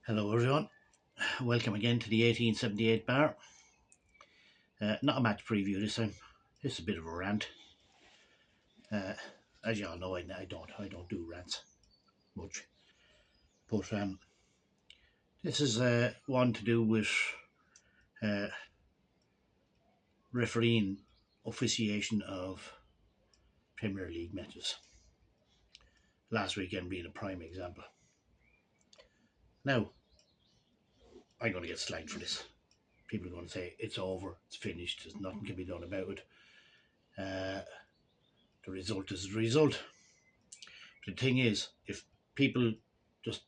Hello everyone, welcome again to the 1878 bar. Not a match preview this time, this is a bit of a rant. As you all know, I don't do rants much, but this is one to do with uh, refereeing officiation of Premier League matches. Last weekend being a prime example. Now, I'm going to get slagged for this. People are going to say it's over, it's finished, there's nothing can be done about it. The result is the result. The thing is, if people just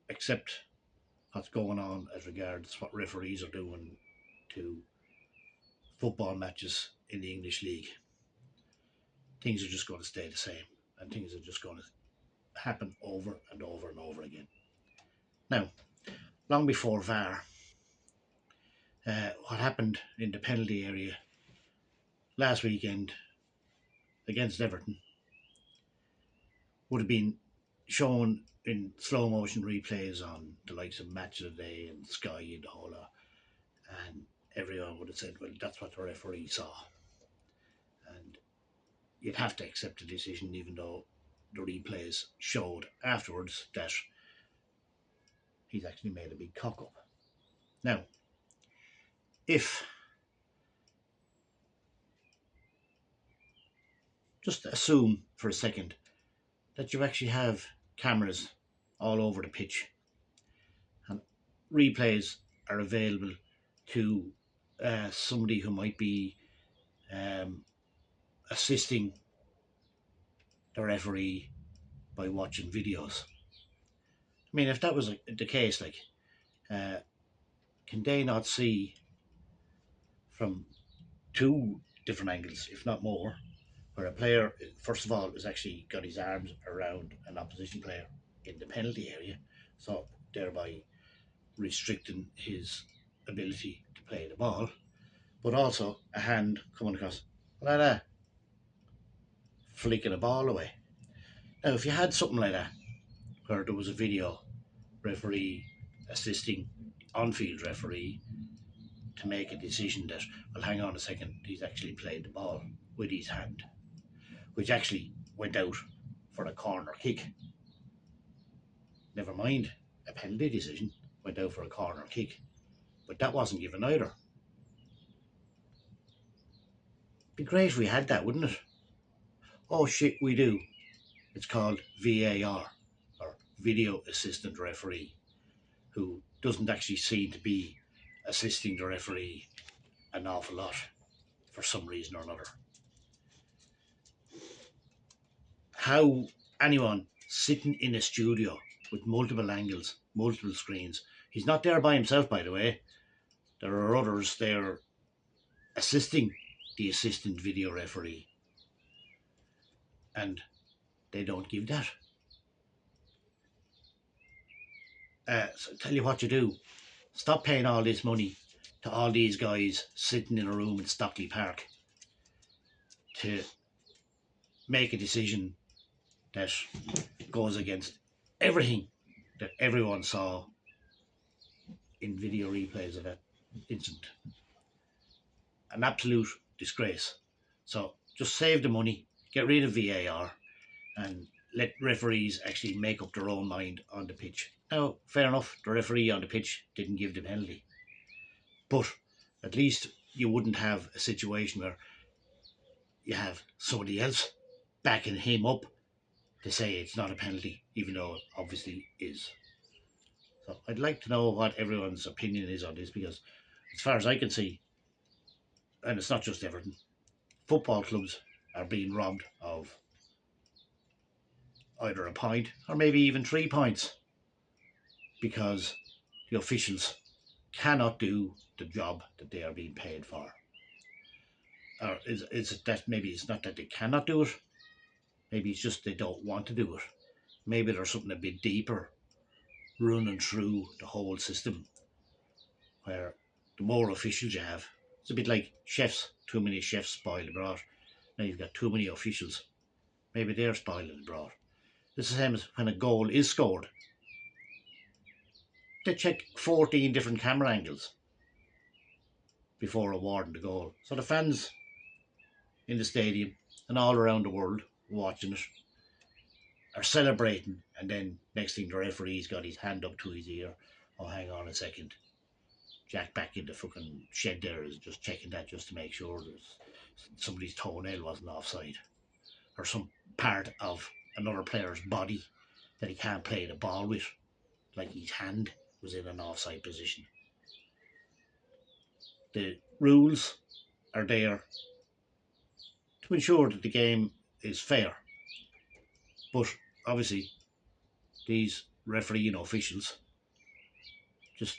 accept what's going on as regards what referees are doing to football matches in the English League, things are just going to stay the same and things are just going to happen over and over and over again. Now, long before VAR, what happened in the penalty area last weekend against Everton would have been shown in slow motion replays on the likes of Match of the Day and Sky and the whole lot. And everyone would have said, well, that's what the referee saw. And you'd have to accept the decision, even though the replays showed afterwards that he's actually made a big cock up. Now, if just assume for a second that you actually have cameras all over the pitch and replays are available to somebody who might be assisting the referee by watching videos. I mean, if that was the case, uh, can they not see from two different angles, if not more, where a player, first of all, has actually got his arms around an opposition player in the penalty area, so thereby restricting his ability to play the ball, but also a hand coming across like that, flicking a ball away. Now, if you had something like that, where there was a video referee assisting on-field referee to make a decision that, well, hang on a second, he's actually played the ball with his hand, which actually went out for a corner kick. Never mind a penalty decision, went out for a corner kick, but that wasn't given either. Be great if we had that, wouldn't it? Oh shit, we do. It's called VAR, or Video Assistant Referee, who doesn't actually seem to be assisting the referee an awful lot for some reason or another. How anyone sitting in a studio with multiple angles, multiple screens, he's not there by himself, by the way. There are others there assisting the assistant video referee, and they don't give that. So tell you what you do. Stop paying all this money to all these guys sitting in a room in Stockley Park to make a decision that goes against everything that everyone saw in video replays of that incident. An absolute disgrace. So just save the money, get rid of VAR, and let referees actually make up their own mind on the pitch. Now, fair enough, the referee on the pitch didn't give the penalty, but at least you wouldn't have a situation where you have somebody else backing him up to say it's not a penalty, even though it obviously is. So I'd like to know what everyone's opinion is on this, because as far as I can see, and it's not just Everton, football clubs are being robbed of either a point or maybe even 3 points because the officials cannot do the job that they are being paid for. Or is it that maybe it's not that they cannot do it, maybe it's just they don't want to do it. Maybe there's something a bit deeper running through the whole system, where the more officials you have, it's a bit like chefs. Too many chefs spoil the broth. Now you've got too many officials, maybe they're spoiling the broth. It's the same as when a goal is scored. they check 14 different camera angles before awarding the goal. So the fans in the stadium and all around the world watching it are celebrating, and then next thing the referee's got his hand up to his ear. Oh, hang on a second. Jack back in the fucking shed there is just checking that just to make sure there's somebody's toenail wasn't offside, or some part of another player's body that he can't play the ball with, like his hand was in an offside position. The rules are there to ensure that the game is fair, but obviously these refereeing officials just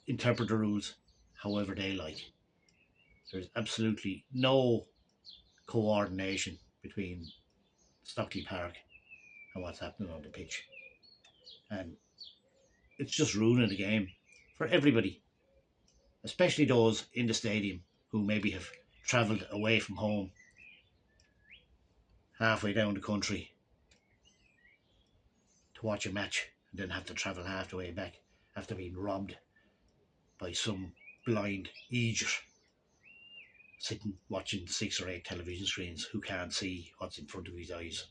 interpret the rules however they like. There's absolutely no coordination between Stockley Park and what's happening on the pitch, and it's just ruining the game for everybody, especially those in the stadium who maybe have travelled away from home halfway down the country to watch a match and then have to travel half the way back after being robbed by some blind idiot sitting watching 6 or 8 television screens who can't see what's in front of his eyes.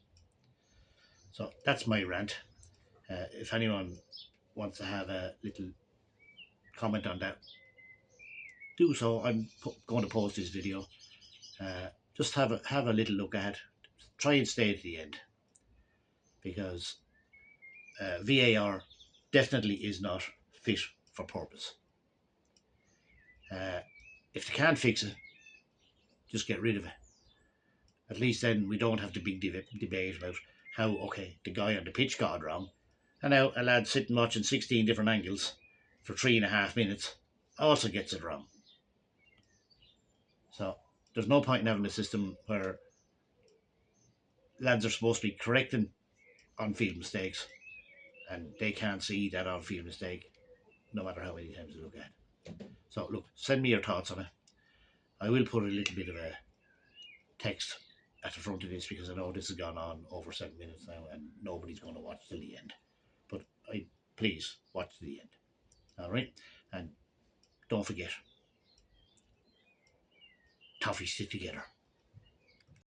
So that's my rant. If anyone wants to have a little comment on that, do so. I'm going to post this video. Just have a little look at it. Try and stay to the end, because VAR definitely is not fit for purpose. If they can't fix it, just get rid of it. At least then we don't have the big debate about how, okay, the guy on the pitch got it wrong, and now a lad sitting watching 16 different angles for 3.5 minutes also gets it wrong. So there's no point in having a system where lads are supposed to be correcting on-field mistakes and they can't see that on-field mistake no matter how many times they look at it. So look, send me your thoughts on it. I will put a little bit of a text at the front of this, because I know this has gone on over 7 minutes now and nobody's going to watch till the end. But please watch to the end. Alright? And don't forget, toffees stick together.